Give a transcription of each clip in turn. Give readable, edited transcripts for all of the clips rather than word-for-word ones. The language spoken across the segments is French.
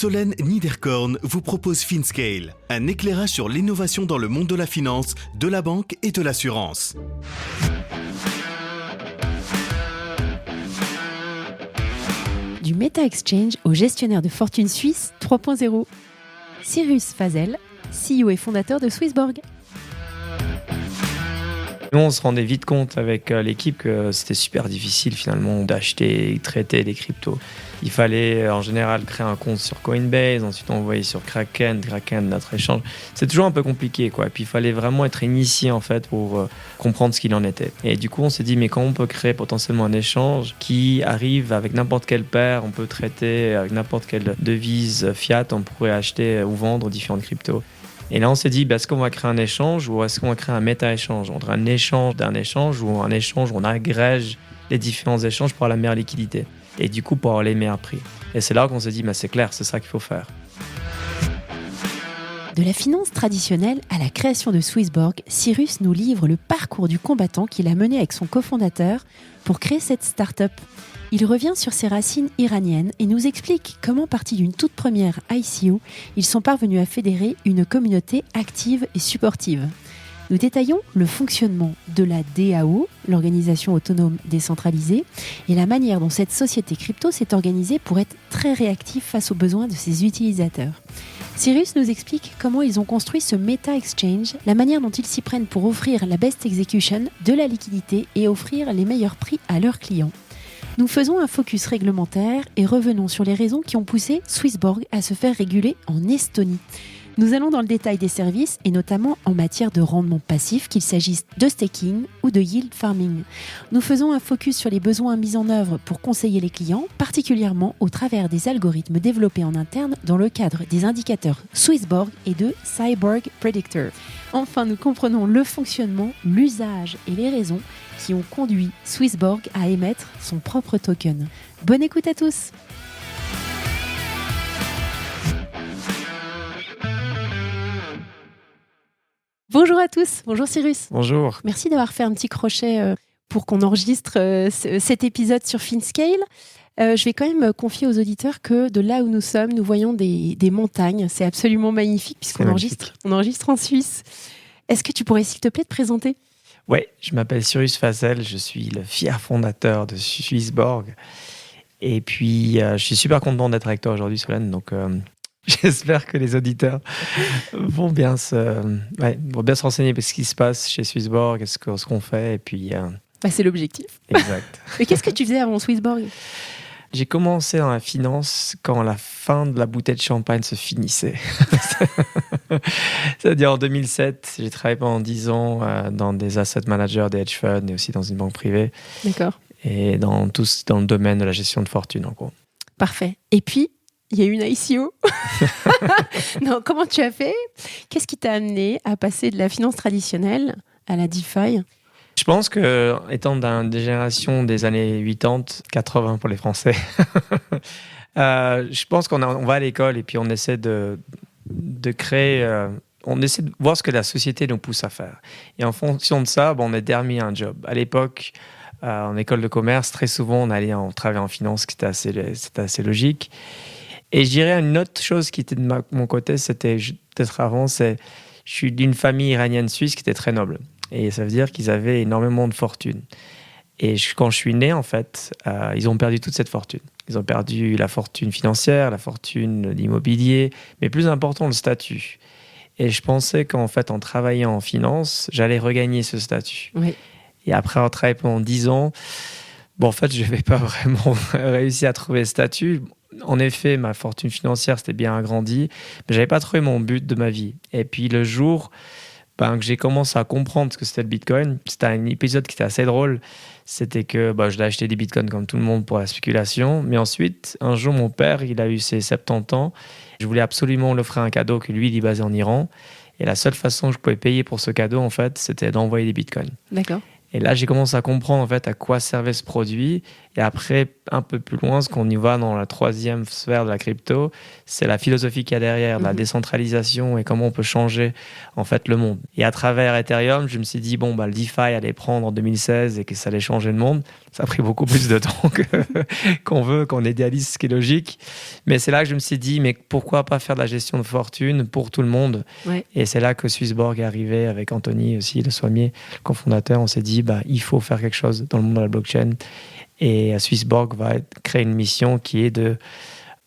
Solène Niederkorn vous propose FinScale, un éclairage sur l'innovation dans le monde de la finance, de la banque et de l'assurance. Du Meta Exchange au gestionnaire de fortune suisse 3.0. Cyrus Fazel, CEO et fondateur de Swissborg. Nous, on se rendait vite compte avec l'équipe que c'était super difficile finalement d'acheter et traiter des cryptos. Il fallait en général créer un compte sur Coinbase, ensuite envoyer sur Kraken, notre échange. C'est toujours un peu compliqué, quoi. Et puis il fallait vraiment être initié en fait pour comprendre ce qu'il en était. Et du coup, on s'est dit mais comment on peut créer potentiellement un échange qui arrive avec n'importe quelle paire, on peut traiter avec n'importe quelle devise fiat, on pourrait acheter ou vendre différentes cryptos. Et là, on s'est dit, est-ce qu'on va créer un échange ou est-ce qu'on va créer un méta-échange? Entre un échange d'un échange ou un échange où on agrège les différents échanges pour avoir la meilleure liquidité et du coup pour avoir les meilleurs prix. Et c'est là qu'on s'est dit, c'est clair, c'est ça qu'il faut faire. De la finance traditionnelle à la création de Swissborg, Cyrus nous livre le parcours du combattant qu'il a mené avec son cofondateur pour créer cette start-up. Il revient sur ses racines iraniennes et nous explique comment, partis d'une toute première ICO, ils sont parvenus à fédérer une communauté active et supportive. Nous détaillons le fonctionnement de la DAO, l'organisation autonome décentralisée, et la manière dont cette société crypto s'est organisée pour être très réactive face aux besoins de ses utilisateurs. Cyrus nous explique comment ils ont construit ce Meta Exchange, la manière dont ils s'y prennent pour offrir la best execution, de la liquidité et offrir les meilleurs prix à leurs clients. Nous faisons un focus réglementaire et revenons sur les raisons qui ont poussé Swissborg à se faire réguler en Estonie. Nous allons dans le détail des services et notamment en matière de rendement passif, qu'il s'agisse de staking ou de yield farming. Nous faisons un focus sur les besoins mis en œuvre pour conseiller les clients, particulièrement au travers des algorithmes développés en interne dans le cadre des indicateurs Swissborg et de Cyborg Predictor. Enfin, nous comprenons le fonctionnement, l'usage et les raisons qui ont conduit Swissborg à émettre son propre token. Bonne écoute à tous! Bonjour à tous, bonjour Cyrus. Bonjour. Merci d'avoir fait un petit crochet pour qu'on enregistre cet épisode sur FinScale. Je vais quand même confier aux auditeurs que de là où nous sommes, nous voyons des montagnes. C'est absolument magnifique puisqu'on enregistre en Suisse. Est-ce que tu pourrais, s'il te plaît, te présenter ? Oui, je m'appelle Cyrus Fazel, je suis le fier fondateur de Swissborg. Et puis, je suis super content d'être avec toi aujourd'hui, Solène. Donc, j'espère que les auditeurs vont bien se renseigner sur ce qui se passe chez Swissborg, ce qu'on fait. Et puis, c'est l'objectif. Exact. Mais qu'est-ce que tu faisais avant Swissborg ? J'ai commencé dans la finance quand la fin de la bouteille de champagne se finissait. C'est-à-dire en 2007, j'ai travaillé pendant 10 ans dans des asset managers, des hedge funds et aussi dans une banque privée. D'accord. Et dans le domaine de la gestion de fortune, en gros. Parfait. Et puis, il y a eu une ICO. Non, comment tu as fait ? Qu'est-ce qui t'a amené à passer de la finance traditionnelle à la DeFi ? Je pense que, étant des générations des années 80, 80 pour les Français, je pense qu'on va à l'école et puis on essaie de créer, on essaie de voir ce que la société nous pousse à faire. Et en fonction de ça, on est derrière un job. À l'époque, en école de commerce, très souvent, on travaillait en finance, c'était assez logique. Et je dirais une autre chose qui était de mon côté, c'était peut-être avant, je suis d'une famille iranienne suisse qui était très noble. Et ça veut dire qu'ils avaient énormément de fortune. Et quand je suis né, en fait, ils ont perdu toute cette fortune. Ils ont perdu la fortune financière, la fortune d'immobilier, mais plus important, le statut. Et je pensais qu'en fait, en travaillant en finance, j'allais regagner ce statut. Oui. Et après avoir travaillé pendant 10 ans, en fait, je n'avais pas vraiment réussi à trouver ce statut. En effet, ma fortune financière s'était bien agrandie, mais je n'avais pas trouvé mon but de ma vie. Et puis le jour que j'ai commencé à comprendre ce que c'était le Bitcoin, c'était un épisode qui était assez drôle. C'était que je l'ai acheté des Bitcoins comme tout le monde pour la spéculation. Mais ensuite, un jour, mon père, il a eu ses 70 ans. Je voulais absolument lui offrir un cadeau que lui, il est basé en Iran. Et la seule façon que je pouvais payer pour ce cadeau, en fait, c'était d'envoyer des Bitcoins. D'accord. Et là, j'ai commencé à comprendre en fait à quoi servait ce produit Et après, un peu plus loin, ce qu'on y va dans la troisième sphère de la crypto, c'est la philosophie qu'il y a derrière, la décentralisation et comment on peut changer en fait le monde. Et à travers Ethereum, je me suis dit, le DeFi allait prendre en 2016 et que ça allait changer le monde. Ça a pris beaucoup plus de temps qu'on idéalise, ce qui est logique. Mais c'est là que je me suis dit, mais pourquoi pas faire de la gestion de fortune pour tout le monde? Et c'est là que Swissborg est arrivé avec Anthony aussi, le sommier, le cofondateur. On s'est dit, il faut faire quelque chose dans le monde de la blockchain. Et Swissborg va créer une mission qui est de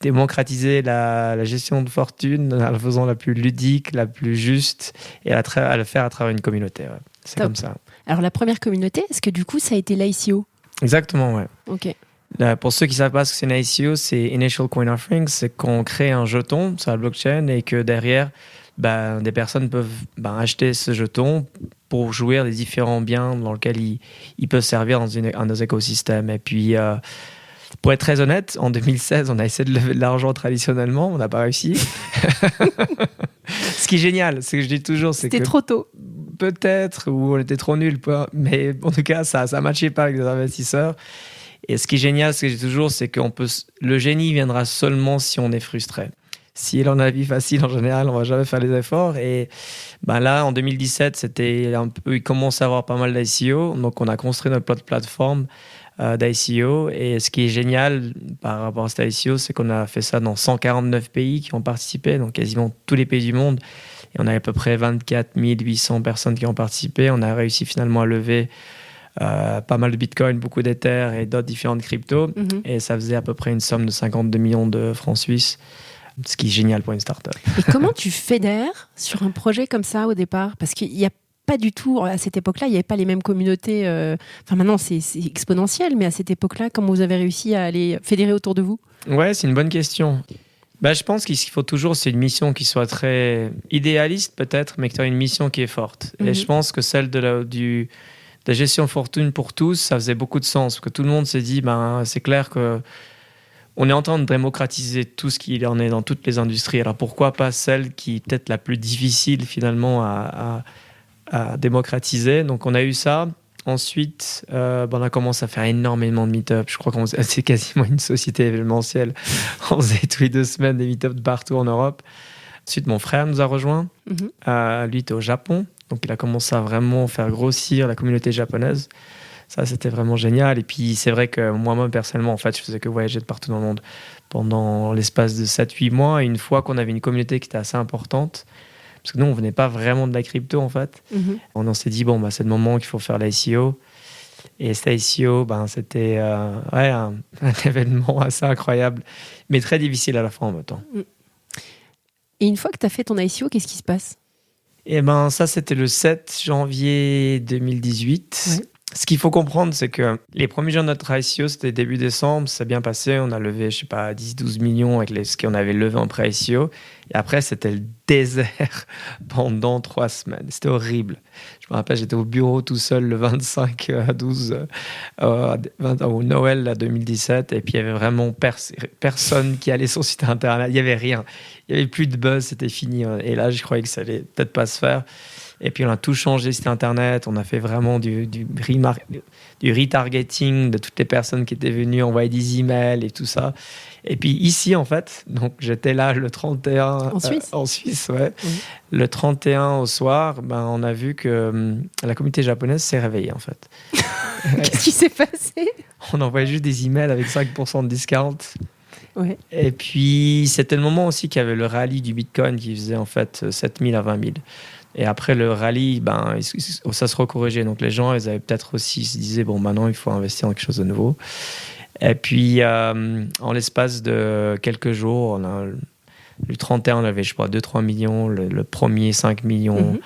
démocratiser la gestion de fortune en la faisant la plus ludique, la plus juste, et à le faire à travers une communauté. Ouais. C'est Top. comme ça. Alors la première communauté, est-ce que du coup ça a été l'ICO? Exactement, ouais. Ok. Pour ceux qui ne savent pas ce que c'est une ICO, c'est Initial Coin Offering, c'est qu'on crée un jeton sur la blockchain et que derrière, des personnes peuvent acheter ce jeton pour jouir des différents biens dans lesquels ils peuvent servir dans nos écosystèmes. Et puis, pour être très honnête, en 2016, on a essayé de lever de l'argent traditionnellement, on n'a pas réussi. Ce qui est génial, c'est que je dis toujours, c'est que c'était trop tôt. Peut-être, ou on était trop nuls, mais en tout cas, ça ne matchait pas avec les investisseurs. Et ce qui est génial, ce que je dis toujours, c'est que le génie viendra seulement si on est frustré. Si on a la vie facile, en général, on ne va jamais faire les efforts. Et là, en 2017, c'était il commence à avoir pas mal d'ICO. Donc, on a construit notre plateforme d'ICO. Et ce qui est génial par rapport à cette ICO, c'est qu'on a fait ça dans 149 pays qui ont participé, donc quasiment tous les pays du monde. Et on a à peu près 24 800 personnes qui ont participé. On a réussi finalement à lever pas mal de Bitcoin, beaucoup d'Ether et d'autres différentes cryptos. Et ça faisait à peu près une somme de 52 millions de francs suisses, ce qui est génial pour une start-up. Et comment tu fédères sur un projet comme ça au départ? Parce qu'il n'y a pas du tout, à cette époque-là, il n'y avait pas les mêmes communautés. Maintenant, c'est exponentiel, mais à cette époque-là, comment vous avez réussi à les fédérer autour de vous? Ouais, c'est une bonne question. Je pense qu'il faut toujours, c'est une mission qui soit très idéaliste peut-être, mais que tu as une mission qui est forte. Et je pense que celle de la gestion de fortune pour tous, ça faisait beaucoup de sens. Parce que tout le monde s'est dit, c'est clair que on est en train de démocratiser tout ce qu'il en est dans toutes les industries. Alors pourquoi pas celle qui est peut-être la plus difficile finalement à démocratiser? Donc on a eu ça. Ensuite, on a commencé à faire énormément de meet-up. Je crois qu'on c'est quasiment une société événementielle. On faisait tous les 2 semaines des meet-up de partout en Europe. Ensuite, mon frère nous a rejoints. Lui était au Japon. Donc il a commencé à vraiment faire grossir la communauté japonaise. Ça, c'était vraiment génial. Et puis, c'est vrai que moi-même, personnellement, en fait, je faisais que voyager de partout dans le monde pendant l'espace de 7-8 mois. Et une fois qu'on avait une communauté qui était assez importante, parce que nous, on ne venait pas vraiment de la crypto, en fait, on s'est dit, c'est le moment qu'il faut faire l'ICO. Et cette ICO, c'était un événement assez incroyable, mais très difficile à la fin en même temps. Et une fois que tu as fait ton ICO, qu'est-ce qui se passe? Ça, c'était le 7 janvier 2018. Ouais. Ce qu'il faut comprendre, c'est que les premiers jours de notre ICO, c'était début décembre, ça s'est bien passé. On a levé, 10-12 millions avec ce qu'on avait levé en pré-ICO. Et après, c'était le désert pendant 3 semaines. C'était horrible. Je me rappelle, j'étais au bureau tout seul le 25 à 12 au Noël 2017. Et puis, il n'y avait vraiment personne qui allait sur le site internet. Il n'y avait rien. Il n'y avait plus de buzz, c'était fini. Et là, je croyais que ça allait peut-être pas se faire. Et puis, on a tout changé, site internet. On a fait vraiment du retargeting de toutes les personnes qui étaient venues envoyer des emails et tout ça. Et puis, ici, en fait, donc j'étais là le 31... En Suisse, ouais. Le 31 au soir, on a vu que la communauté japonaise s'est réveillée, en fait. Qu'est-ce qui s'est passé? On envoyait juste des emails avec 5% de discount. Ouais. Et puis, c'était le moment aussi qu'il y avait le rallye du Bitcoin qui faisait, en fait, 7 000 à 20 000. Et après le rallye, ça se recorrigeait. Donc les gens, ils avaient peut-être aussi, ils se disaient, maintenant, il faut investir dans quelque chose de nouveau. Et puis, en l'espace de quelques jours, le 31, on avait, 2-3 millions. Le premier, 5 millions.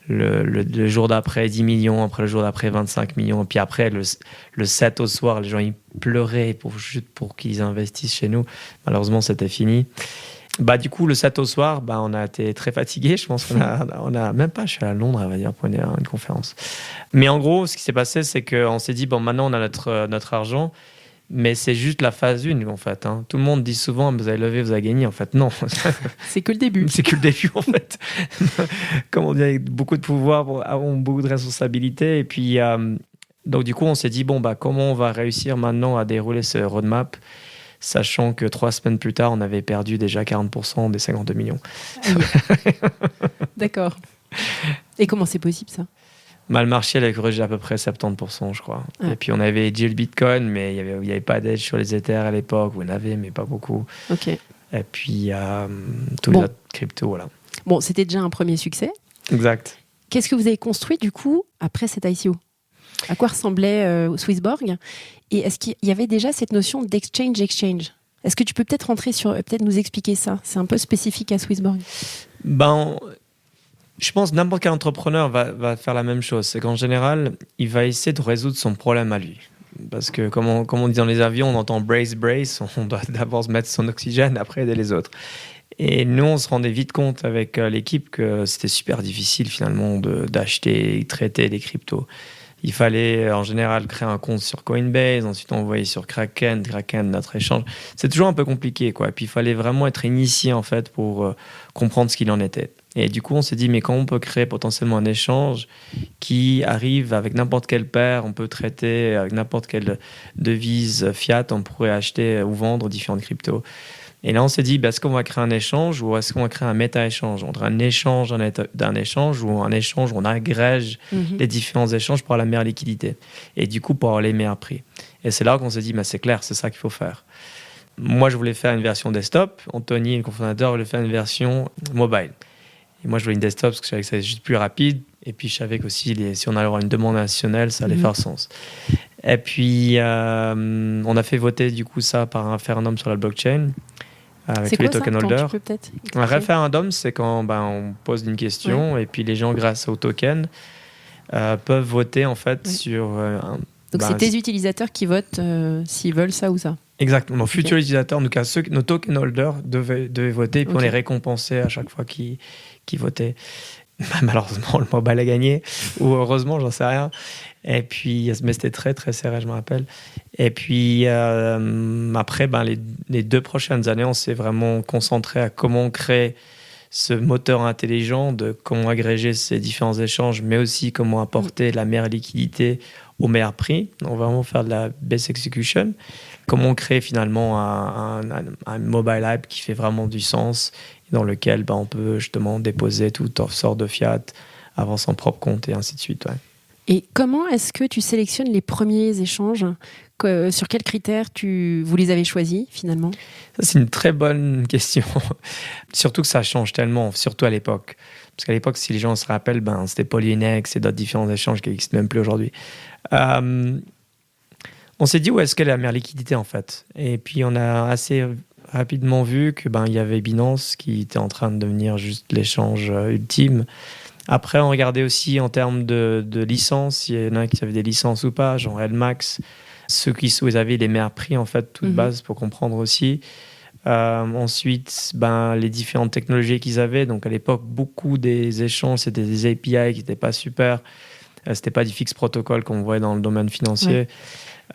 Le jour d'après, 10 millions. Après, le jour d'après, 25 millions. Et puis après, le 7 au soir, les gens, ils pleuraient pour qu'ils investissent chez nous. Malheureusement, c'était fini. Du coup, le 7 au soir, on a été très fatigués. Je pense qu'on a même pas, je suis allé à Londres, on va dire, pour une conférence. Mais en gros, ce qui s'est passé, c'est qu'on s'est dit, maintenant, on a notre argent, mais c'est juste la phase 1, en fait. Hein. Tout le monde dit souvent, vous avez levé, vous avez gagné. En fait, non. C'est que le début. C'est que le début, en fait. Comme on dit, avec beaucoup de pouvoir, avons beaucoup de responsabilités. Et puis, Donc du coup, on s'est dit, bon, comment on va réussir maintenant à dérouler ce roadmap, sachant que 3 semaines plus tard, on avait perdu déjà 40% des 52 millions. D'accord. Et comment c'est possible, ça? Le marché avait corrigé à peu près 70%, je crois. Ah. Et puis on avait dit le Bitcoin, mais il n'y avait pas d'edge sur les Ethers à l'époque. On en avait, mais pas beaucoup. Ok. Et puis tous les autres cryptos, voilà. Bon, c'était déjà un premier succès. Exact. Qu'est-ce que vous avez construit du coup après cette ICO? À quoi ressemblait Swissborg? Et est-ce qu'il y avait déjà cette notion d'exchange? Est-ce que tu peux peut-être nous expliquer ça? C'est un peu spécifique à Swissborg. Je pense que n'importe quel entrepreneur va faire la même chose. C'est qu'en général, il va essayer de résoudre son problème à lui. Parce que, comme on dit dans les avions, on entend brace, on doit d'abord se mettre son oxygène, après aider les autres. Et nous, on se rendait vite compte avec l'équipe que c'était super difficile finalement d'acheter et traiter les cryptos. Il fallait en général créer un compte sur Coinbase, ensuite envoyer sur Kraken, notre échange. C'est toujours un peu compliqué, quoi. Et puis il fallait vraiment être initié en fait pour comprendre ce qu'il en était. Et du coup, on s'est dit, mais quand on peut créer potentiellement un échange qui arrive avec n'importe quelle paire, on peut traiter avec n'importe quelle devise fiat, on pourrait acheter ou vendre différentes cryptos. Et là, on s'est dit, est-ce qu'on va créer un échange ou est-ce qu'on va créer un méta-échange? On dirait un échange d'un échange ou un échange où on agrège les différents échanges pour avoir la meilleure liquidité et du coup pour avoir les meilleurs prix. Et c'est là qu'on s'est dit, c'est clair, c'est ça qu'il faut faire. Moi, je voulais faire une version desktop. Anthony, le cofondateur, voulait faire une version mobile. Et moi, je voulais une desktop parce que je savais que ça allait juste plus rapide. Et puis, je savais qu'aussi, si on allait avoir une demande nationale, ça allait faire sens. Et puis, on a fait voter du coup ça par un référendum sur la blockchain. Avec tous les token holders. Un référendum, c'est quand on pose une question et puis les gens, grâce au token, peuvent voter en fait sur. Donc c'est tes utilisateurs qui votent s'ils veulent ça ou ça. Exactement. Nos futurs utilisateurs, en tout cas nos token holders devaient voter et puis on les récompensait à chaque fois qu'ils votaient. Malheureusement, le mobile a gagné ou heureusement, j'en sais rien. Et puis, mais c'était très très serré, je me rappelle. Et puis après, les 2 prochaines années, on s'est vraiment concentré à comment créer ce moteur intelligent, de comment agréger ces différents échanges, mais aussi comment apporter la meilleure liquidité au meilleur prix. On va vraiment faire de la best execution. Comment créer finalement un mobile app qui fait vraiment du sens, dans lequel on peut justement déposer toutes sortes de fiat, avoir son propre compte et ainsi de suite. Ouais. Et comment est-ce que tu sélectionnes les premiers échanges? Sur quels critères vous les avez choisis finalement? Ça, c'est une très bonne question. Surtout que ça change tellement, surtout à l'époque. Parce qu'à l'époque, si les gens se rappellent, c'était Polynex et d'autres différents échanges qui n'existent même plus aujourd'hui. On s'est dit où est-ce qu'elle est la meilleure liquidité en fait. Et puis on a assez rapidement vu que il y avait Binance qui était en train de devenir juste l'échange ultime. Après, on regardait aussi en termes de licences, il y en a qui avaient des licences ou pas, genre LMAX, ceux qui avaient les meilleurs prix en fait, toute base pour comprendre aussi. Ensuite, les différentes technologies qu'ils avaient. Donc à l'époque, beaucoup des échanges, c'était des API qui n'étaient pas super. C'était pas du fixe protocole qu'on voyait dans le domaine financier.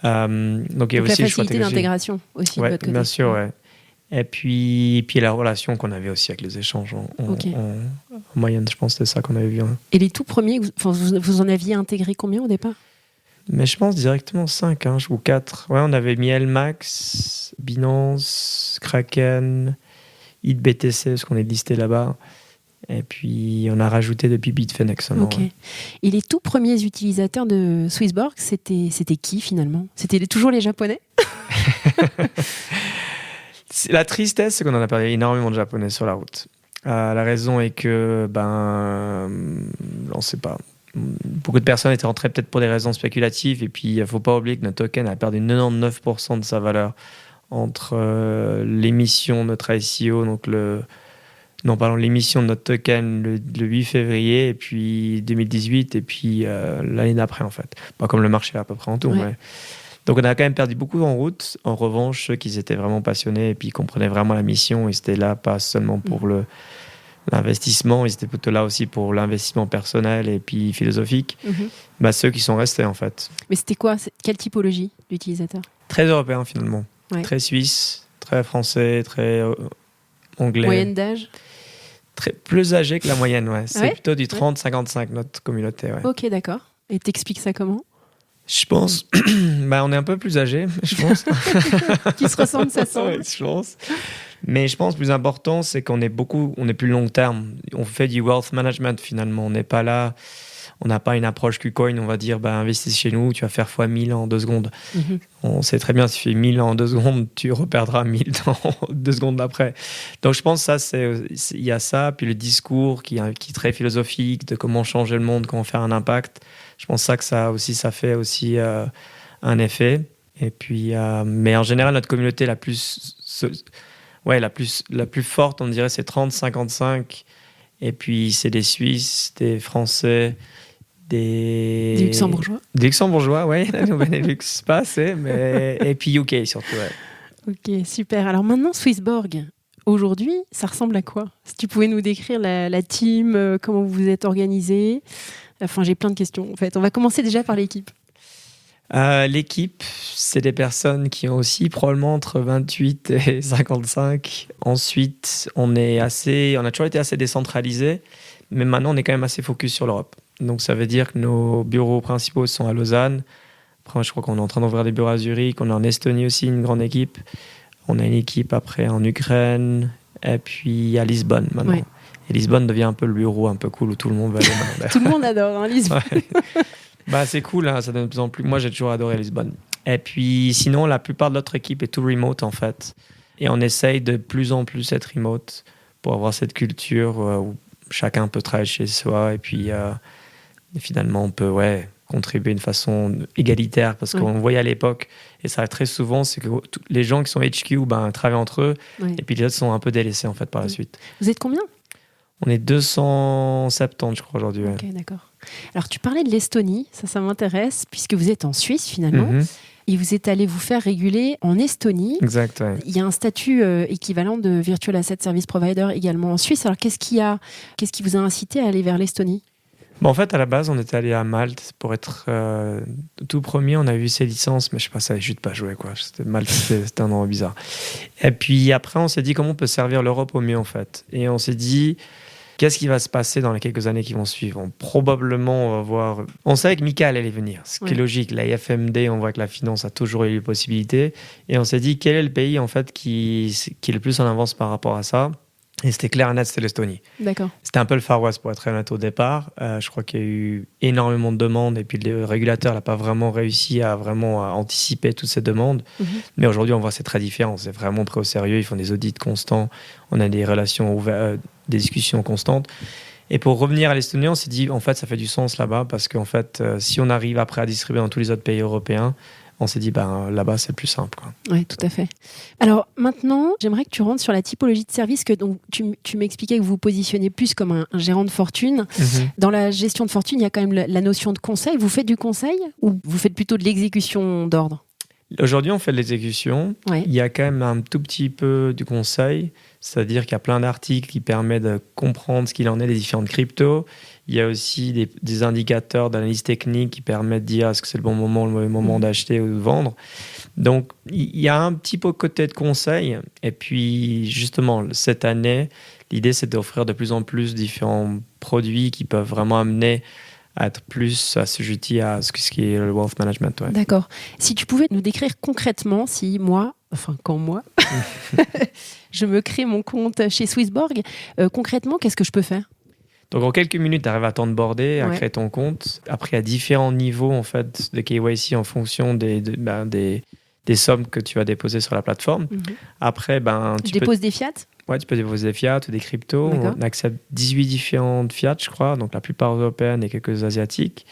Donc il y a aussi la facilité d'intégration aussi de votre côté. Bien sûr, ouais. Et puis la relation qu'on avait aussi avec les échanges en moyenne, je pense que c'était ça qu'on avait vu. Hein. Et les tout premiers, vous en aviez intégré combien au départ? Mais je pense directement 5 ou 4. Ouais, on avait mis LMAX, Binance, Kraken, HitBTC, parce qu'on est listé là-bas. Et puis, on a rajouté depuis Bitfinex. Ok. Ouais. Et les tout premiers utilisateurs de Swissborg, c'était qui finalement? C'était toujours les Japonais? La tristesse, c'est qu'on en a parlé énormément de Japonais sur la route. La raison est que, on ne sait pas. Beaucoup de personnes étaient rentrées peut-être pour des raisons spéculatives. Et puis, il ne faut pas oublier que notre token a perdu 99% de sa valeur entre l'émission de notre ICO, donc l'émission de notre token le 8 février, et puis 2018, et puis l'année d'après, en fait. Comme le marché à peu près en tout. Ouais. Mais... Donc, on a quand même perdu beaucoup en route. En revanche, ceux qui étaient vraiment passionnés et puis comprenaient vraiment la mission, ils étaient là pas seulement pour l'investissement, ils étaient plutôt là aussi pour l'investissement personnel et puis philosophique. Ceux qui sont restés, en fait. Mais c'était quoi? Quelle typologie d'utilisateur? Très européen, finalement. Ouais. Très suisse, très français, très anglais. Moyenne d'âge? Plus âgé que la moyenne, ouais. C'est plutôt du 30-55, notre communauté. Ouais. Ok, d'accord. Et t'expliques ça comment? Je pense, on est un peu plus âgés, je pense. Qui se ressemblent, ça semble. Ouais, je pense. Mais je pense que le plus important, c'est qu'on est plus long terme. On fait du wealth management finalement. On n'est pas là, on n'a pas une approche KuCoin, on va dire, investis chez nous, tu vas faire fois 1000 en 2 secondes. Mhm. On sait très bien, si tu fais 1000 en 2 secondes, tu reperdras 1000 dans 2 secondes d'après. Donc je pense que il y a ça, puis le discours qui est très philosophique de comment changer le monde, comment faire un impact. Je pense que ça fait aussi un effet. Et puis, mais en général, notre communauté la plus forte, on dirait, c'est 30-55. Et puis, c'est des Suisses, des Français, des Luxembourgeois. Des Luxembourgeois, oui. Au Benelux, pas assez. Et puis UK surtout, ouais. Ok, super. Alors maintenant, Swissborg, aujourd'hui, ça ressemble à quoi? Si tu pouvais nous décrire la team, comment vous vous êtes organisé. Enfin, j'ai plein de questions, en fait. On va commencer déjà par l'équipe. L'équipe, c'est des personnes qui ont aussi probablement entre 28 et 55. Ensuite, on a toujours été assez décentralisé, mais maintenant, on est quand même assez focus sur l'Europe. Donc, ça veut dire que nos bureaux principaux sont à Lausanne. Après, je crois qu'on est en train d'ouvrir des bureaux à Zurich. On est en Estonie aussi, une grande équipe. On a une équipe après en Ukraine, et puis à Lisbonne maintenant. Ouais. Et Lisbonne devient un peu le bureau un peu cool où tout le monde va aller. Tout le monde adore Lisbonne. Ouais. C'est cool, hein, ça donne de plus en plus. Moi, j'ai toujours adoré Lisbonne. Et puis, sinon, la plupart de notre équipe est tout remote, en fait. Et on essaye de plus en plus être remote pour avoir cette culture où chacun peut travailler chez soi. Et puis, finalement, on peut contribuer de façon égalitaire. Parce qu'on voyait à l'époque, et ça très souvent, c'est que les gens qui sont HQ travaillent entre eux. Ouais. Et puis, les autres sont un peu délaissés, en fait, par la suite. Vous êtes combien ? On est 270, je crois, aujourd'hui. Ok, d'accord. Alors, tu parlais de l'Estonie, ça m'intéresse, puisque vous êtes en Suisse, finalement, et vous êtes allé vous faire réguler en Estonie. Exact, ouais. Il y a un statut équivalent de Virtual Asset Service Provider également en Suisse. Alors, qu'est-ce qui vous a incité à aller vers l'Estonie ? En fait, à la base, on était allé à Malte pour être tout premier. On a eu ses licences, mais je sais pas, ça n'avait juste pas joué, quoi. Malte, c'était un endroit bizarre. Et puis après, on s'est dit comment on peut servir l'Europe au mieux, en fait. Et on s'est dit, qu'est-ce qui va se passer dans les quelques années qui vont suivre ? Probablement, on va voir... On savait que Michael allait venir, ce qui est logique. La IFMD, on voit que la finance a toujours eu les possibilités. Et on s'est dit, quel est le pays, en fait, qui est le plus en avance par rapport à ça ? Et c'était clair et net, c'était l'Estonie. D'accord. C'était un peu le Far West, pour être très honnête, au départ. Je crois qu'il y a eu énormément de demandes et puis le régulateur n'a pas vraiment réussi à anticiper toutes ces demandes. Mais aujourd'hui, on voit que c'est très différent. C'est vraiment pris au sérieux. Ils font des audits constants. On a des relations ouvertes, des discussions constantes. Et pour revenir à l'Estonie, on s'est dit, en fait, ça fait du sens là-bas parce qu'en fait, si on arrive après à distribuer dans tous les autres pays européens, on s'est dit, là-bas, c'est le plus simple. Oui, tout à fait. Alors maintenant, j'aimerais que tu rentres sur la typologie de service que donc, tu m'expliquais que vous vous positionnez plus comme un gérant de fortune. Dans la gestion de fortune, il y a quand même la notion de conseil. Vous faites du conseil ou vous faites plutôt de l'exécution d'ordre ? Aujourd'hui, on fait de l'exécution. Ouais. Il y a quand même un tout petit peu du conseil. C'est-à-dire qu'il y a plein d'articles qui permettent de comprendre ce qu'il en est des différentes cryptos. Il y a aussi des indicateurs d'analyse technique qui permettent de dire est-ce que c'est le bon moment, le mauvais moment d'acheter ou de vendre. Donc, il y a un petit peu côté de conseil. Et puis, justement, cette année, l'idée, c'est d'offrir de plus en plus différents produits qui peuvent vraiment amener à être plus assujettis à ce qui est le wealth management. Ouais. D'accord. Si tu pouvais nous décrire concrètement, quand moi, je me crée mon compte chez Swissborg, concrètement, qu'est-ce que je peux faire ? Donc, en quelques minutes, tu arrives à t'onboarder, à créer ton compte. Après, il y a différents niveaux en fait, de KYC en fonction des sommes que tu vas déposer sur la plateforme. Après, tu déposes des fiat ? Ouais, tu peux déposer des fiat ou des cryptos. D'accord. On accepte 18 différentes fiat, je crois, donc la plupart européennes et quelques asiatiques.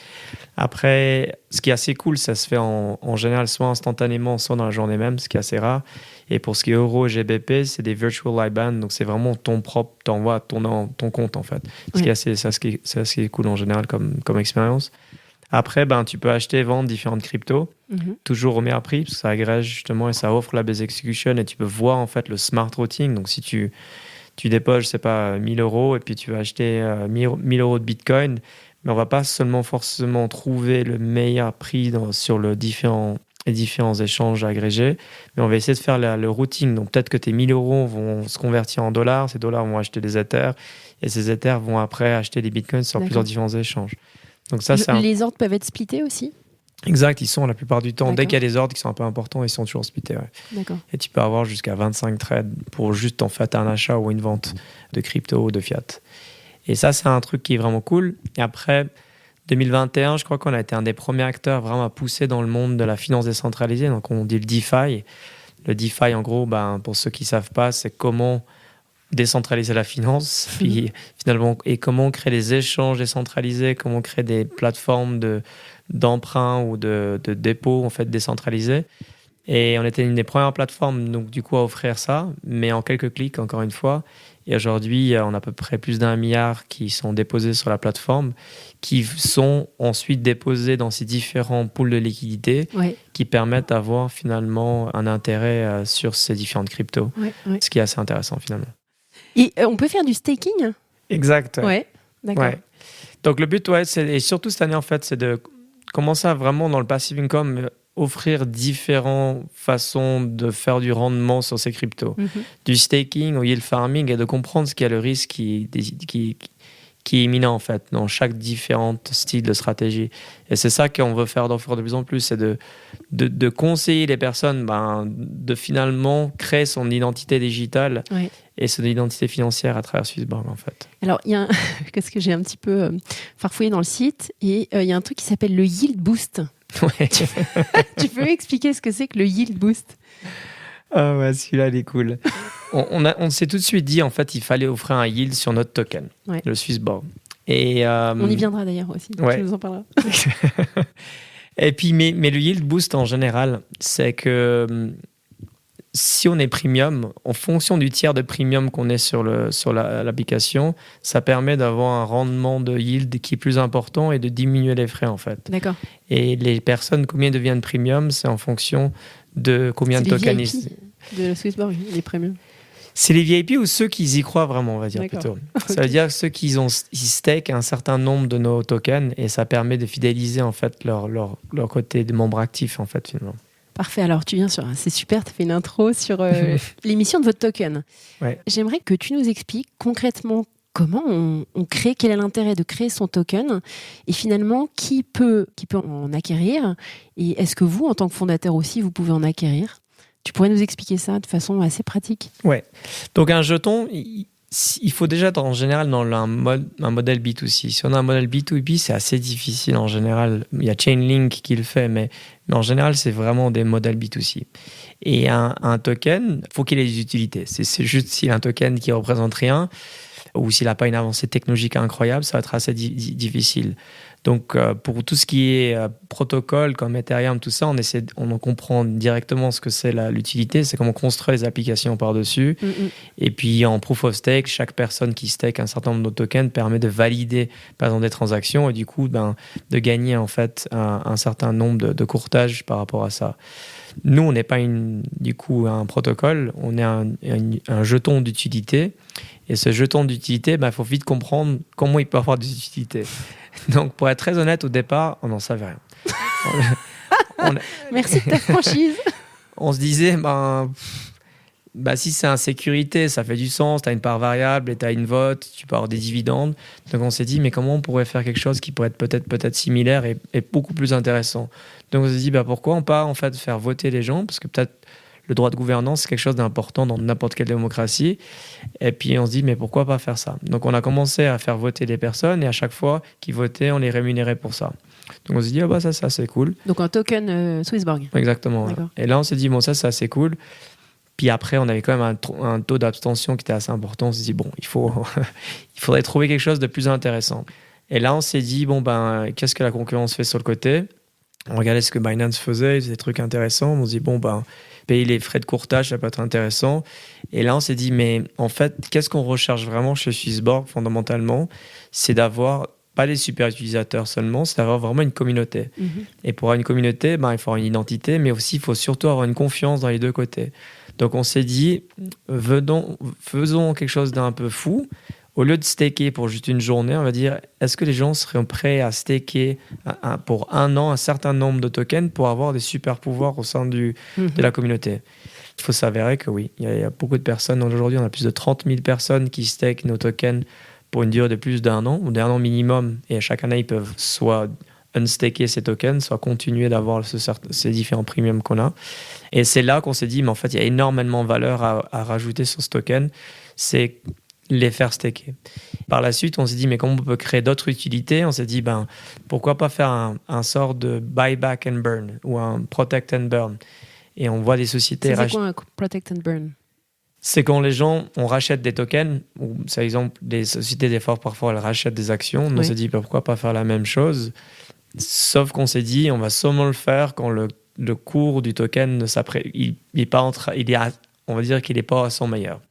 Après, ce qui est assez cool, ça se fait en général soit instantanément, soit dans la journée même, ce qui est assez rare. Et pour ce qui est euro et GBP, c'est des virtual IBAN, donc c'est vraiment ton propre, t'envoies ton compte en fait. Ce qui est assez cool en général comme expérience. Après, tu peux acheter et vendre différentes cryptos, toujours au meilleur prix, parce que ça agrège justement et ça offre la base execution et tu peux voir en fait le smart routing. Donc si tu déposes, je sais pas, 1000 euros et puis tu vas acheter 1000 euros de Bitcoin, mais on va pas seulement forcément trouver le meilleur prix sur les différents échanges agrégés, mais on va essayer de faire le routing. Donc peut-être que tes 1000 euros vont se convertir en dollars, ces dollars vont acheter des Ethers et ces Ethers vont après acheter des Bitcoins sur plusieurs différents échanges. Donc ça, les ordres peuvent être splittés aussi ? Exact, ils sont la plupart du temps, D'accord. dès qu'il y a des ordres qui sont un peu importants, ils sont toujours splittés. Ouais. D'accord. Et tu peux avoir jusqu'à 25 trades pour juste en fait un achat ou une vente de crypto ou de fiat. Et ça, c'est un truc qui est vraiment cool. Et après, 2021, je crois qu'on a été un des premiers acteurs vraiment à pousser dans le monde de la finance décentralisée. Donc, on dit le DeFi. Le DeFi, en gros, pour ceux qui ne savent pas, c'est comment décentraliser la finance, puis finalement, et comment créer des échanges décentralisés, comment créer des plateformes d'emprunt ou de dépôt en fait décentralisés. Et on était une des premières plateformes donc du coup à offrir ça, mais en quelques clics encore une fois. Et aujourd'hui, on a à peu près plus d'1 milliard qui sont déposés sur la plateforme, qui sont ensuite déposés dans ces différents pools de liquidités qui permettent d'avoir finalement un intérêt sur ces différentes cryptos, ce qui est assez intéressant finalement. Et on peut faire du staking ? Exact. Ouais, d'accord. Ouais. Donc le but, et surtout cette année en fait, c'est de commencer à vraiment dans le passive income offrir différentes façons de faire du rendement sur ces cryptos. Du staking au yield farming et de comprendre ce qu'il y a le risque qui est imminent en fait dans chaque différent style de stratégie. Et c'est ça qu'on veut faire d'offrir de plus en plus, c'est de conseiller les personnes de finalement créer son identité digitale et son identité financière à travers Swissborg en fait. Alors, il y a qu'est-ce que j'ai un petit peu farfouillé dans le site et il y a un truc qui s'appelle le Yield Boost. Ouais. Tu peux m'expliquer ce que c'est que le Yield Boost ? Ah ouais, celui-là, il est cool. On s'est tout de suite dit, en fait, il fallait offrir un yield sur notre token, le Swissborg. Et, on y viendra d'ailleurs aussi, tu nous en parleras. Et puis, mais le yield boost en général, c'est que si on est premium, en fonction du tiers de premium qu'on est sur l'application, ça permet d'avoir un rendement de yield qui est plus important et de diminuer les frais, en fait. D'accord. Et les personnes, combien deviennent premium, c'est en fonction de combien de tokens de la Swissborg, les premiums. C'est les VIP ou ceux qui y croient vraiment, on va dire plutôt. Ça veut dire ceux qui stake un certain nombre de nos tokens et ça permet de fidéliser en fait leur côté de membres actifs en fait finalement. Parfait, alors tu viens c'est super, tu as fait une intro sur l'émission de votre token. Ouais. J'aimerais que tu nous expliques concrètement comment on crée, quel est l'intérêt de créer son token et finalement qui peut en acquérir et est-ce que vous, en tant que fondateur aussi, vous pouvez en acquérir ? Tu pourrais nous expliquer ça de façon assez pratique ? Ouais. Donc un jeton, il faut déjà en général dans un modèle B2C. Si on a un modèle B2B, c'est assez difficile en général. Il y a Chainlink qui le fait, mais en général, c'est vraiment des modèles B2C. Et un token, il faut qu'il ait des utilités. C'est juste s'il a un token qui ne représente rien ou s'il n'a pas une avancée technologique incroyable, ça va être assez difficile. Donc, pour tout ce qui est protocole comme Ethereum, tout ça, on en comprend directement ce que c'est l'utilité, c'est comment construire les applications par-dessus. Et puis, en Proof of Stake, chaque personne qui stake un certain nombre de tokens permet de valider, par exemple, des transactions et du coup, de gagner en fait un certain nombre de courtages par rapport à ça. Nous, on n'est pas un protocole, on est un jeton d'utilité. Et ce jeton d'utilité, il faut vite comprendre comment il peut avoir des utilités. Donc, pour être très honnête, au départ, on n'en savait rien. Merci de ta franchise. On se disait, si c'est insécurité, ça fait du sens, tu as une part variable et tu as une vote, tu peux avoir des dividendes. Donc, on s'est dit, mais comment on pourrait faire quelque chose qui pourrait être peut-être similaire et beaucoup plus intéressant. Donc, on s'est dit, pourquoi on pas en fait faire voter les gens, parce que peut-être le droit de gouvernance, c'est quelque chose d'important dans n'importe quelle démocratie. Et puis, on se dit, mais pourquoi pas faire ça ? Donc, on a commencé à faire voter les personnes et à chaque fois qu'ils votaient, on les rémunérait pour ça. Donc, on s'est dit, ça, c'est cool. Donc, un token Swissborg. Exactement. Ouais. Et là, on s'est dit, ça, c'est assez cool. Puis après, on avait quand même un taux d'abstention qui était assez important. On s'est dit, il faudrait trouver quelque chose de plus intéressant. Et là, on s'est dit, qu'est-ce que la concurrence fait sur le côté ? On regardait ce que Binance faisait, des trucs intéressants. On s'est dit, payer les frais de courtage, ça peut être intéressant. Et là, on s'est dit, mais en fait, qu'est-ce qu'on recherche vraiment chez Swissborg, fondamentalement ? C'est d'avoir pas des super utilisateurs seulement, c'est d'avoir vraiment une communauté. Et pour avoir une communauté, il faut avoir une identité, mais aussi, il faut surtout avoir une confiance dans les deux côtés. Donc, on s'est dit, faisons quelque chose d'un peu fou. Au lieu de staker pour juste une journée, on va dire, est-ce que les gens seraient prêts à staker pour 1 an un certain nombre de tokens pour avoir des super pouvoirs au sein de la communauté ? Il faut s'avérer que oui, il y a beaucoup de personnes. Aujourd'hui, on a plus de 30 000 personnes qui stakent nos tokens pour une durée de plus d'1 an ou d'1 an minimum. Et à chaque année, ils peuvent soit unstaker ces tokens, soit continuer d'avoir ces différents premiums qu'on a. Et c'est là qu'on s'est dit, mais en fait, il y a énormément de valeur à rajouter sur ce token, c'est les faire staker. Par la suite, on s'est dit, mais comment on peut créer d'autres utilités? On s'est dit, pourquoi pas faire un sort de buyback and burn ou un protect and burn. Et on voit des sociétés... C'est quoi un protect and burn? C'est quand les gens, on rachète des tokens, ou par exemple, des sociétés d'efforts, parfois, elles rachètent des actions. On s'est dit, pourquoi pas faire la même chose? Sauf qu'on s'est dit, on va seulement le faire quand le cours du token, on va dire qu'il n'est pas à son meilleur.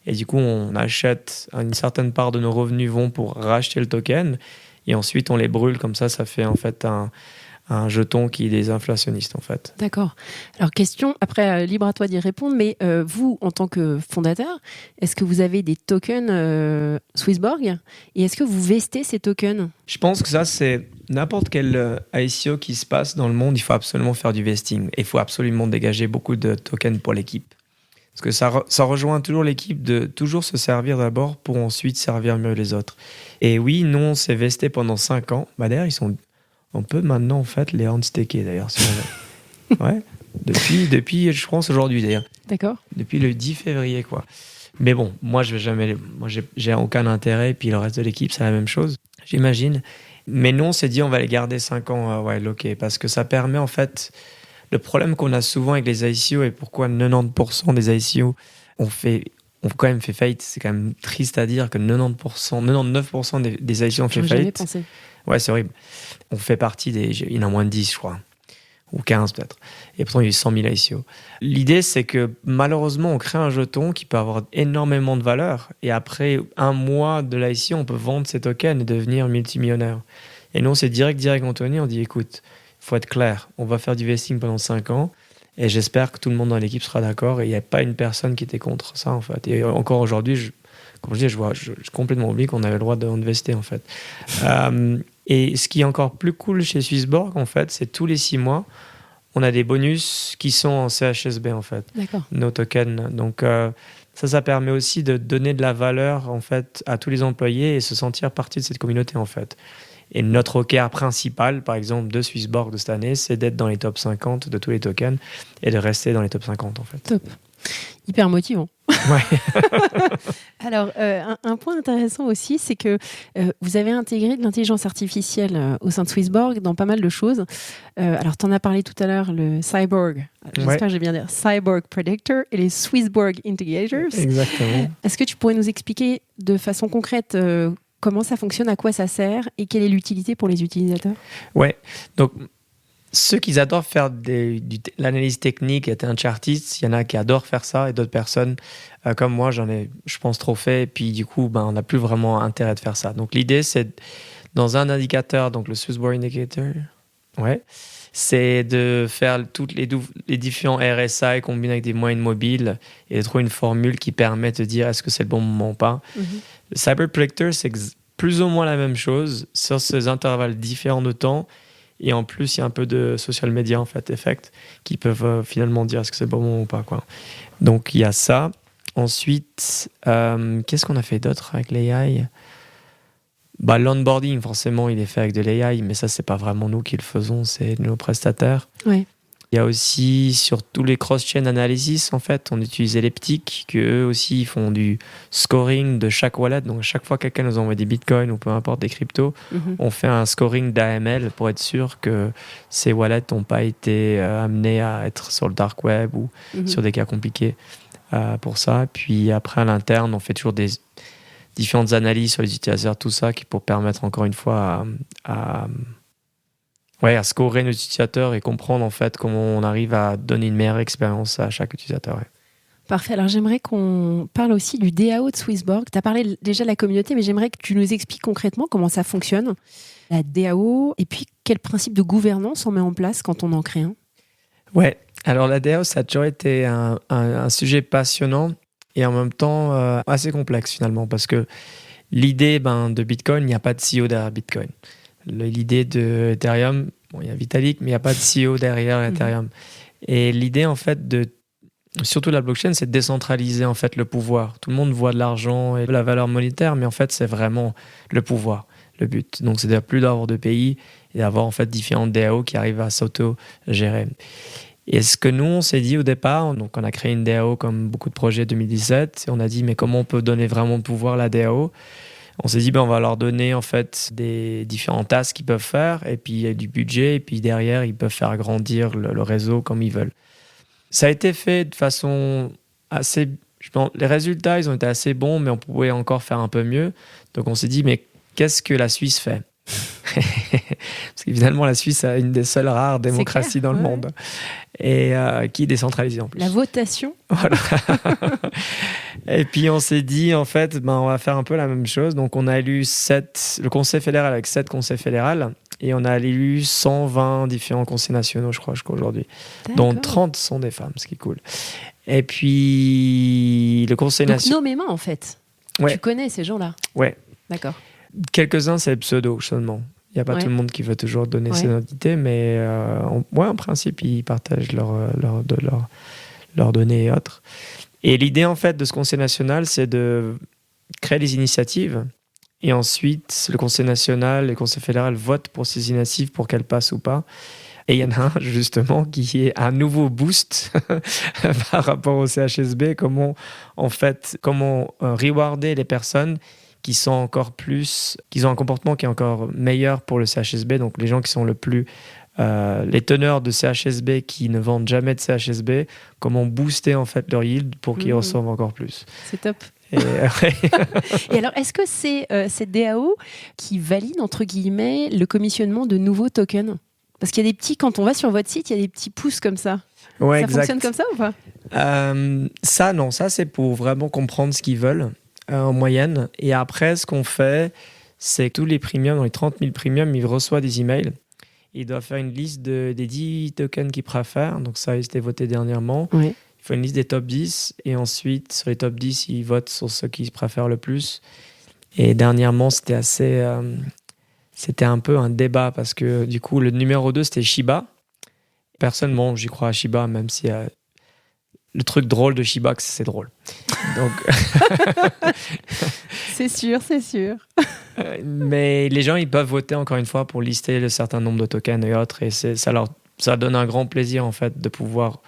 Et du coup, on achète une certaine part de nos revenus vont pour racheter le token. Et ensuite, on les brûle. Comme ça fait en fait un jeton qui est désinflationniste, en fait. D'accord. Alors, question, après, libre à toi d'y répondre, mais vous, en tant que fondateur, est-ce que vous avez des tokens Swissborg? Et est-ce que vous vestez ces tokens? Je pense que ça, c'est n'importe quel ICO qui se passe dans le monde, il faut absolument faire du vesting. Et il faut absolument dégager beaucoup de tokens pour l'équipe. Parce que ça rejoint toujours l'équipe de toujours se servir d'abord pour ensuite servir mieux les autres. Et oui, nous, on s'est vesté pendant 5 ans. D'ailleurs, on peut maintenant, en fait, les unstaker, d'ailleurs. Si on veut. Ouais. Depuis, je pense, aujourd'hui, d'ailleurs. D'accord. Depuis le 10 février, quoi. Mais bon, moi, j'ai aucun intérêt. Puis le reste de l'équipe, c'est la même chose, j'imagine. Mais nous, on s'est dit, on va les garder 5 ans, loqués. Parce que ça permet, en fait... Le problème qu'on a souvent avec les ICO et pourquoi 90% des ICO ont quand même fait faillite, c'est quand même triste à dire que 99% des ICO ont fait faillite. Jamais pensé. Ouais, c'est horrible. On fait partie il y en a moins de 10, je crois. Ou 15 peut-être. Et pourtant, il y a eu 100 000 ICO. L'idée, c'est que malheureusement, on crée un jeton qui peut avoir énormément de valeur. Et après 1 mois de l'ICO, on peut vendre ces tokens et devenir multimillionnaire. Et nous, c'est direct, Anthony, on dit, écoute, il faut être clair, on va faire du vesting pendant 5 ans et j'espère que tout le monde dans l'équipe sera d'accord et il n'y a pas une personne qui était contre ça, en fait. Et encore aujourd'hui, comme je dis, je complètement oublié qu'on avait le droit d'investir, en fait. Et ce qui est encore plus cool chez Swissborg, en fait, c'est tous les 6 mois, on a des bonus qui sont en CHSB, en fait. D'accord. Nos tokens. Donc, ça permet aussi de donner de la valeur, en fait, à tous les employés et se sentir partie de cette communauté, en fait. Et notre OKR principal, par exemple, de Swissborg de cette année, c'est d'être dans les top 50 de tous les tokens et de rester dans les top 50, en fait. Top. Hyper motivant. Ouais. Alors, un point intéressant aussi, c'est que vous avez intégré de l'intelligence artificielle au sein de Swissborg dans pas mal de choses. Alors, tu en as parlé tout à l'heure, le Cyborg, j'espère que j'ai bien dit, Cyborg Predictor et les Swissborg Integrators. Exactement. Est-ce que tu pourrais nous expliquer de façon concrète comment ça fonctionne, à quoi ça sert et quelle est l'utilité pour les utilisateurs? Ouais, donc ceux qui adorent faire l'analyse technique, être un chartiste, il y en a qui adorent faire ça et d'autres personnes, comme moi, j'en ai, je pense, trop fait. Et puis du coup, on n'a plus vraiment intérêt de faire ça. Donc l'idée, c'est dans un indicateur, donc le Swissborg Indicator, c'est de faire toutes les différents RSI combinés avec des moyennes mobiles et de trouver une formule qui permet de dire est-ce que c'est le bon moment ou pas. Mm-hmm. Le Cyber Predictor, c'est plus ou moins la même chose sur ces intervalles différents de temps. Et en plus, il y a un peu de social media, en fait, effect, qui peuvent finalement dire est-ce que c'est le bon moment ou pas, quoi. Donc, il y a ça. Ensuite, qu'est-ce qu'on a fait d'autre avec l'AI? L'onboarding, forcément, il est fait avec de l'AI, mais ça, c'est pas vraiment nous qui le faisons, c'est nos prestataires. Ouais. Il y a aussi, sur tous les cross-chain analysis, en fait, on utilise Elliptic, qu'eux aussi, ils font du scoring de chaque wallet. Donc, à chaque fois que quelqu'un nous envoie des bitcoins ou peu importe des cryptos, on fait un scoring d'AML pour être sûr que ces wallets n'ont pas été amenés à être sur le dark web ou sur des cas compliqués pour ça. Puis après, à l'interne, on fait toujours des différentes analyses sur les utilisateurs, tout ça, pour permettre encore une fois à scorer nos utilisateurs et comprendre en fait comment on arrive à donner une meilleure expérience à chaque utilisateur. Ouais. Parfait. Alors j'aimerais qu'on parle aussi du DAO de Swissborg. Tu as parlé déjà de la communauté, mais j'aimerais que tu nous expliques concrètement comment ça fonctionne, la DAO, et puis quel principe de gouvernance on met en place quand on en crée un. Ouais. Alors la DAO, ça a toujours été un sujet passionnant et en même temps assez complexe finalement, parce que l'idée de Bitcoin, il n'y a pas de CEO derrière Bitcoin. L'idée de Ethereum, il y a Vitalik, mais il n'y a pas de CEO derrière Ethereum. Et l'idée, en fait, surtout la blockchain, c'est de décentraliser en fait, le pouvoir. Tout le monde voit de l'argent et de la valeur monétaire, mais en fait, c'est vraiment le pouvoir, le but. Donc, c'est plus d'avoir de pays et d'avoir en fait différents DAO qui arrivent à s'auto-gérer. Et ce que nous, on s'est dit au départ, donc on a créé une DAO comme beaucoup de projets 2017, et on a dit mais comment on peut donner vraiment de pouvoir à la DAO ? On s'est dit on va leur donner en fait des différents tasks qu'ils peuvent faire, et puis il y a du budget, et puis derrière ils peuvent faire grandir le réseau comme ils veulent. Ça a été fait de façon assez... Je pense, les résultats, ils ont été assez bons, mais on pouvait encore faire un peu mieux. Donc on s'est dit, mais qu'est-ce que la Suisse fait ? Parce que finalement, la Suisse a une des seules rares démocraties dans le monde, et qui est décentralisée en plus. La votation. Voilà. Et puis on s'est dit, en fait, on va faire un peu la même chose. Donc on a élu le conseil fédéral avec 7 conseils fédéraux, et on a élu 120 différents conseils nationaux, je crois, jusqu'à aujourd'hui. Dont 30 sont des femmes, ce qui est cool. Et puis le conseil national. Donc nommément, en fait. Ouais. Tu connais ces gens-là. Ouais. D'accord. Quelques-uns, c'est pseudo seulement. Il n'y a pas tout le monde qui veut toujours donner ses identités, mais en principe, ils partagent leurs données et autres. Et l'idée, en fait, de ce Conseil national, c'est de créer des initiatives. Et ensuite, le Conseil national et le Conseil fédéral votent pour ces initiatives pour qu'elles passent ou pas. Et il y en a un, justement, qui est un nouveau boost par rapport au CHSB. Comment rewarder les personnes qui ont un comportement qui est encore meilleur pour le CHSB. Donc, les gens qui sont les teneurs de CHSB qui ne vendent jamais de CHSB, comment booster, en fait, leur yield pour qu'ils reçoivent encore plus. C'est top. Et alors, est-ce que c'est cette DAO qui valide, entre guillemets, le commissionnement de nouveaux tokens ? Parce qu'il y a des petits, quand on va sur votre site, il y a des petits pouces comme ça. Ouais, ça exact. Fonctionne comme ça ou pas ? Ça, non. Ça, c'est pour vraiment comprendre ce qu'ils veulent en moyenne. Et après, ce qu'on fait, c'est que tous les premiums, dans les 30 000 premiums, ils reçoivent des emails. Ils doivent faire une liste des 10 tokens qu'ils préfèrent. Donc ça a été voté dernièrement. Oui. Il faut une liste des top 10. Et ensuite, sur les top 10, ils votent sur ceux qu'ils préfèrent le plus. Et dernièrement, c'était un peu un débat parce que du coup, le numéro 2, c'était Shiba. Personne, j'y crois à Shiba, même si le truc drôle de Shiba, c'est drôle. Donc... c'est sûr. Mais les gens, ils peuvent voter encore une fois pour lister le certain nombre de tokens et autres. Et ça donne un grand plaisir en fait de pouvoir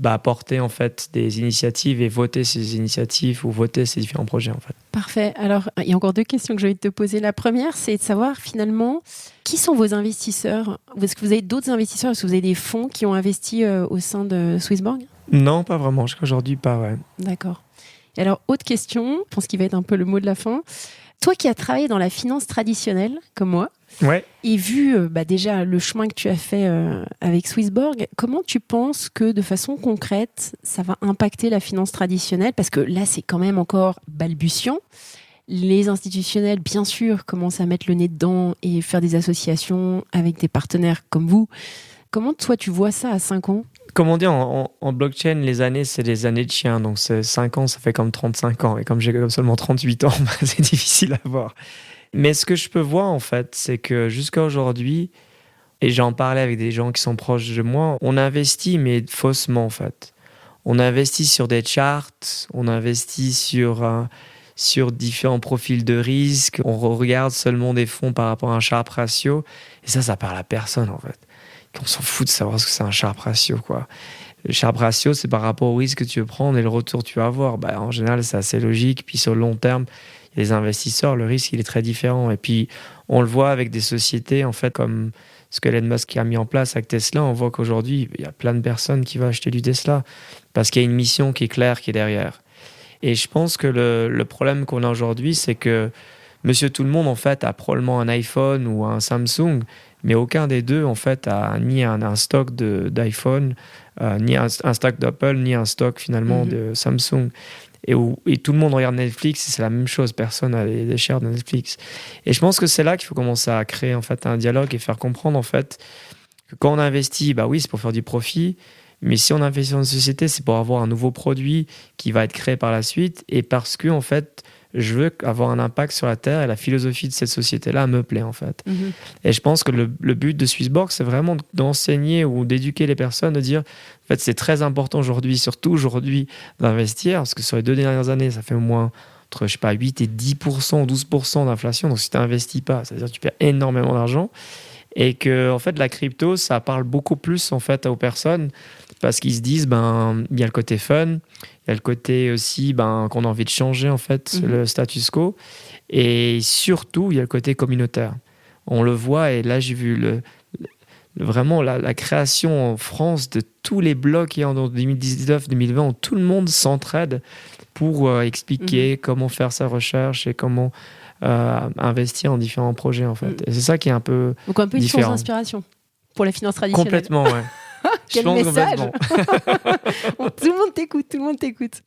apporter en fait des initiatives et voter ces initiatives ou voter ces différents projets en fait. Parfait. Alors, il y a encore 2 questions que je vais te poser. La première, c'est de savoir finalement qui sont vos investisseurs. Est-ce que vous avez d'autres investisseurs ? Est-ce que vous avez des fonds qui ont investi au sein de Swissborg ? Non, pas vraiment. Jusqu'à aujourd'hui, pas, ouais. D'accord. Et alors, autre question, je pense qu'il va être un peu le mot de la fin. Toi qui as travaillé dans la finance traditionnelle, comme moi, et vu déjà le chemin que tu as fait avec Swissborg, comment tu penses que de façon concrète, ça va impacter la finance traditionnelle ? Parce que là, c'est quand même encore balbutiant. Les institutionnels, bien sûr, commencent à mettre le nez dedans et faire des associations avec des partenaires comme vous. Comment toi, tu vois ça à 5 ans ? Comme on dit en blockchain, les années, c'est des années de chien. Donc 5 ans, ça fait comme 35 ans. Et comme j'ai seulement 38 ans, c'est difficile à voir. Mais ce que je peux voir, en fait, c'est que jusqu'à aujourd'hui, et j'en parlais avec des gens qui sont proches de moi, on investit, mais faussement, en fait. On investit sur des charts, on investit sur différents profils de risque, on regarde seulement des fonds par rapport à un Sharpe ratio. Et ça parle à personne, en fait. On s'en fout de savoir ce que c'est un Sharpe ratio, quoi. Le Sharpe ratio, c'est par rapport au risque que tu veux prendre et le retour que tu vas avoir. En général, c'est assez logique. Puis sur le long terme, les investisseurs, le risque, il est très différent. Et puis, on le voit avec des sociétés, en fait, comme ce que Elon Musk a mis en place avec Tesla. On voit qu'aujourd'hui, il y a plein de personnes qui vont acheter du Tesla parce qu'il y a une mission qui est claire, qui est derrière. Et je pense que le problème qu'on a aujourd'hui, c'est que Monsieur Tout-le-Monde, en fait, a probablement un iPhone ou un Samsung, mais aucun des deux, en fait, a ni un stock d'iPhone, ni un stock d'Apple, ni un stock, finalement, de Samsung. Et tout le monde regarde Netflix, et c'est la même chose. Personne n'a les shares de Netflix. Et je pense que c'est là qu'il faut commencer à créer, en fait, un dialogue et faire comprendre, en fait, que quand on investit, oui, c'est pour faire du profit, mais si on investit dans une société, c'est pour avoir un nouveau produit qui va être créé par la suite, et parce que, en fait, je veux avoir un impact sur la Terre et la philosophie de cette société-là me plaît en fait. Et je pense que le but de Swissborg, c'est vraiment d'enseigner ou d'éduquer les personnes, de dire en fait c'est très important aujourd'hui, surtout aujourd'hui, d'investir, parce que sur les 2 dernières années, ça fait au moins entre 8 et 10% ou 12% d'inflation. Donc si tu n'investis pas, c'est-à-dire que tu perds énormément d'argent. Et que en fait la crypto, ça parle beaucoup plus en fait aux personnes parce qu'ils se disent il y a le côté fun, il y a le côté aussi qu'on a envie de changer en fait le status quo, et surtout il y a le côté communautaire. On le voit, et là j'ai vu vraiment la création en France de tous les blocs qui en 2019-2020 où tout le monde s'entraide pour expliquer comment faire sa recherche et comment investir en différents projets en fait. Et c'est ça qui est un peu donc un peu une différent. source d'inspiration pour la finance traditionnelle. Complètement, ouais. Quel message. Tout le monde t'écoute.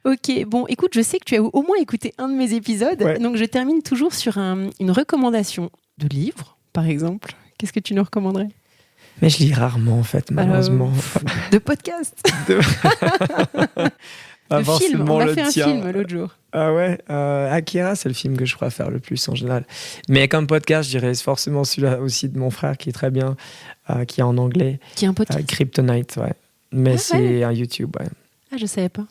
Ok, bon, écoute, je sais que tu as au moins écouté un de mes épisodes, donc je termine toujours sur une recommandation de livre, par exemple. Qu'est-ce que tu nous recommanderais ? Mais je lis rarement, en fait, malheureusement. De podcast. De film. On a fait un film l'autre jour. Ah ouais, Akira, c'est le film que je préfère le plus en général. Mais comme podcast, je dirais forcément celui-là aussi de mon frère qui est très bien, qui est en anglais. Qui est un podcast. Kryptonite, ouais. Mais c'est un YouTube, ouais. Ah, je savais pas.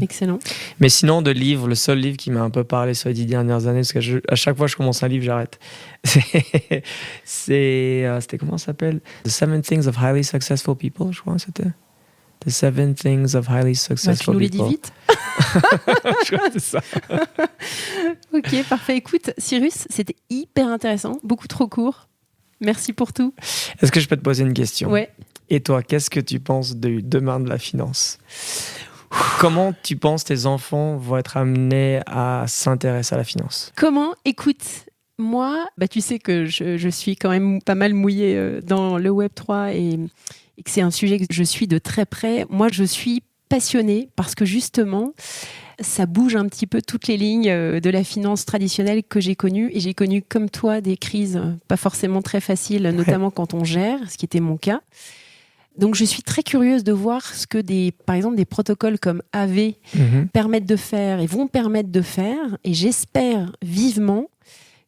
Excellent. Mais sinon, de livres, le seul livre qui m'a un peu parlé sur les 10 dernières années, parce que à chaque fois que je commence un livre, j'arrête. C'était comment ça s'appelle? The 7 Things of Highly Successful People, je crois que c'était. The 7 Things of Highly Successful People. Tu nous les dis vite. Je crois que c'est ça. Ok, parfait. Écoute, Cyrus, c'était hyper intéressant, beaucoup trop court. Merci pour tout. Est-ce que je peux te poser une question? Ouais. Et toi, qu'est-ce que tu penses du demain de la finance? Comment tu penses tes enfants vont être amenés à s'intéresser à la finance? Comment? Écoute, moi, tu sais que je suis quand même pas mal mouillée dans le Web3 et que c'est un sujet que je suis de très près. Moi, je suis passionnée parce que justement, ça bouge un petit peu toutes les lignes de la finance traditionnelle que j'ai connue. Et j'ai connu, comme toi, des crises pas forcément très faciles, notamment quand on gère, ce qui était mon cas. Donc, je suis très curieuse de voir ce que par exemple, des protocoles comme AV permettent de faire et vont permettre de faire. Et j'espère vivement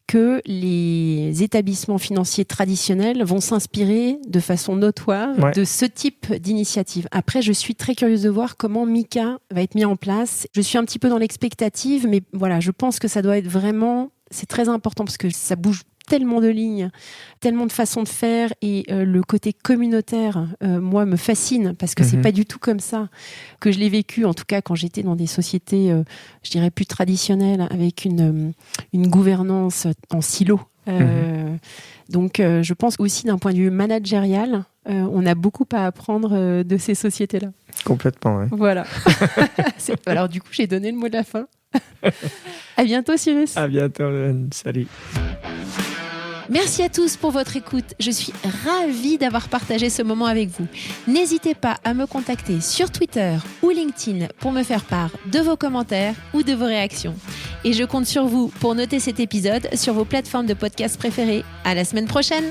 que les établissements financiers traditionnels vont s'inspirer de façon notoire de ce type d'initiative. Après, je suis très curieuse de voir comment Mika va être mis en place. Je suis un petit peu dans l'expectative, mais voilà, je pense que ça doit être vraiment... C'est très important parce que ça bouge tellement de lignes, tellement de façons de faire, et le côté communautaire, moi, me fascine parce que c'est pas du tout comme ça que je l'ai vécu, en tout cas quand j'étais dans des sociétés, je dirais plus traditionnelles, avec une gouvernance en silo. Donc, je pense aussi d'un point de vue managérial, on a beaucoup à apprendre de ces sociétés-là. Complètement, ouais. Voilà. Alors, du coup, j'ai donné le mot de la fin. À bientôt, Cyrus. À bientôt, Lorraine. Salut. Merci à tous pour votre écoute. Je suis ravie d'avoir partagé ce moment avec vous. N'hésitez pas à me contacter sur Twitter ou LinkedIn pour me faire part de vos commentaires ou de vos réactions. Et je compte sur vous pour noter cet épisode sur vos plateformes de podcast préférées. À la semaine prochaine!